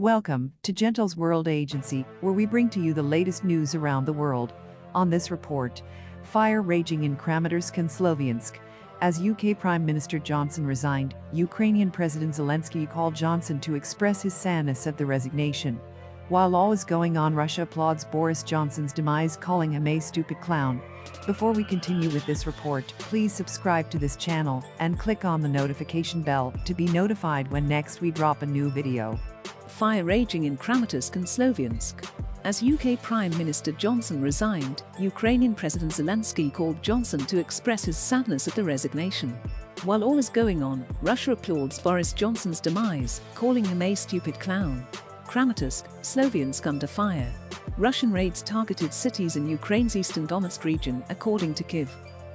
Welcome to Gentle's World Agency, where we bring to you the latest news around the world. On this report, fire raging in Kramatorsk and Sloviansk. As UK Prime Minister Johnson resigned, Ukrainian President Zelensky called Johnson to express his sadness at the resignation. While all is going on, Russia applauds Boris Johnson's demise, calling him a stupid clown. Before we continue with this report, please subscribe to this channel and click on the notification bell to be notified when next we drop a new video. Fire raging in Kramatorsk and Sloviansk. As UK Prime Minister Johnson resigned, Ukrainian President Zelensky called Johnson to express his sadness at the resignation. While all is going on, Russia applauds Boris Johnson's demise, calling him a stupid clown. Kramatorsk, Sloviansk under fire. Russian raids targeted cities in Ukraine's eastern Donetsk region, according to Kyiv.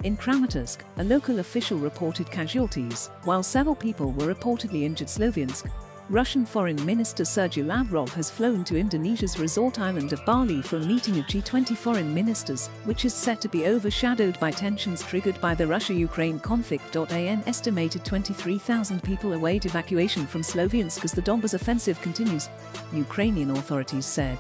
In Kramatorsk, a local official reported casualties, while several people were reportedly injured. Sloviansk. Russian Foreign Minister Sergei Lavrov has flown to Indonesia's resort island of Bali for a meeting of G20 foreign ministers, which is set to be overshadowed by tensions triggered by the Russia-Ukraine conflict. An estimated 23,000 people await evacuation from Sloviansk as the Donbas offensive continues, Ukrainian authorities said.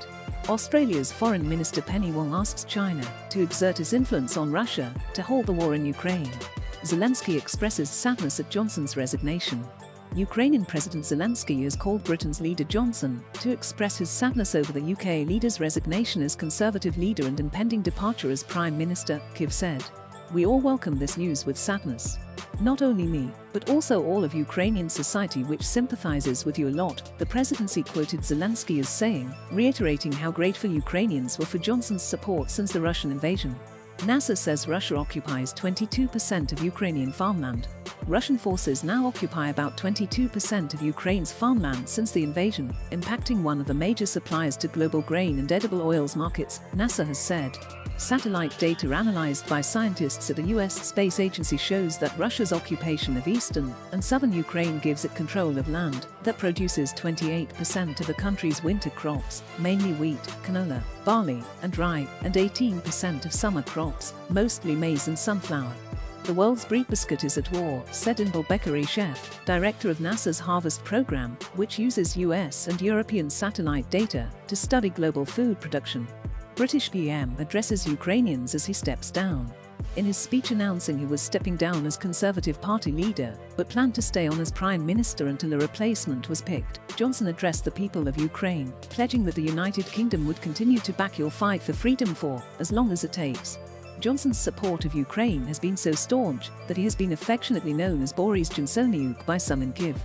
Australia's Foreign Minister Penny Wong asks China to exert its influence on Russia to halt the war in Ukraine. Zelensky expresses sadness at Johnson's resignation. Ukrainian President Zelensky has called Britain's leader Johnson to express his sadness over the UK leader's resignation as Conservative leader and impending departure as Prime Minister, Kyiv said. "We all welcome this news with sadness. Not only me, but also all of Ukrainian society which sympathizes with you a lot," the presidency quoted Zelensky as saying, reiterating how grateful Ukrainians were for Johnson's support since the Russian invasion. NASA says Russia occupies 22% of Ukrainian farmland. Russian forces now occupy about 22% of Ukraine's farmland since the invasion, impacting one of the major suppliers to global grain and edible oils markets, NASA has said. Satellite data analyzed by scientists at the US Space Agency shows that Russia's occupation of eastern and southern Ukraine gives it control of land that produces 28% of the country's winter crops, mainly wheat, canola, barley, and rye, and 18% of summer crops, mostly maize and sunflower. The world's breadbasket is at war, said Inbal Beccari, chef, director of NASA's Harvest program, which uses US and European satellite data to study global food production. British PM addresses Ukrainians as he steps down. In his speech announcing he was stepping down as Conservative Party leader, but planned to stay on as Prime Minister until a replacement was picked, Johnson addressed the people of Ukraine, pledging that the United Kingdom would continue to back your fight for freedom for as long as it takes. Johnson's support of Ukraine has been so staunch that he has been affectionately known as Boris Johnson by some in Kyiv.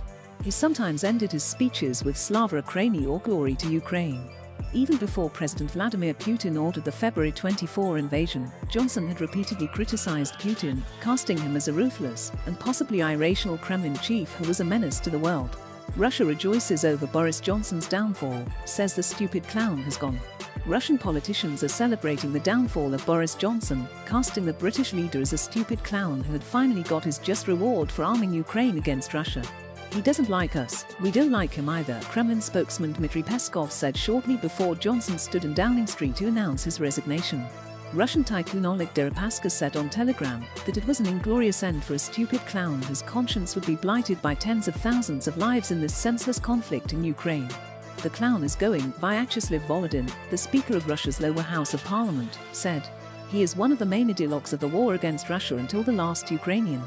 He sometimes ended his speeches with Slava Ukraini or Glory to Ukraine. Even before President Vladimir Putin ordered the February 24 invasion, Johnson had repeatedly criticized Putin, casting him as a ruthless and possibly irrational Kremlin chief who was a menace to the world. Russia rejoices over Boris Johnson's downfall, says the stupid clown has gone. Russian politicians are celebrating the downfall of Boris Johnson, casting the British leader as a stupid clown who had finally got his just reward for arming Ukraine against Russia. "He doesn't like us, we don't like him either," Kremlin spokesman Dmitry Peskov said shortly before Johnson stood in Downing Street to announce his resignation. Russian tycoon Oleg Deripaska said on Telegram that it was an inglorious end for a stupid clown whose conscience would be blighted by tens of thousands of lives in this senseless conflict in Ukraine. "The clown is going," Vyacheslav Volodin, the Speaker of Russia's lower house of parliament, said. "He is one of the main ideologues of the war against Russia until the last Ukrainian.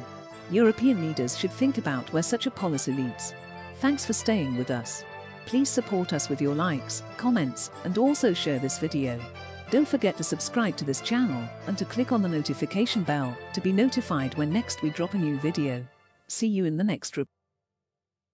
European leaders should think about where such a policy leads." Thanks for staying with us. Please support us with your likes, comments, and also share this video. Don't forget to subscribe to this channel and to click on the notification bell to be notified when next we drop a new video. See you in the next report.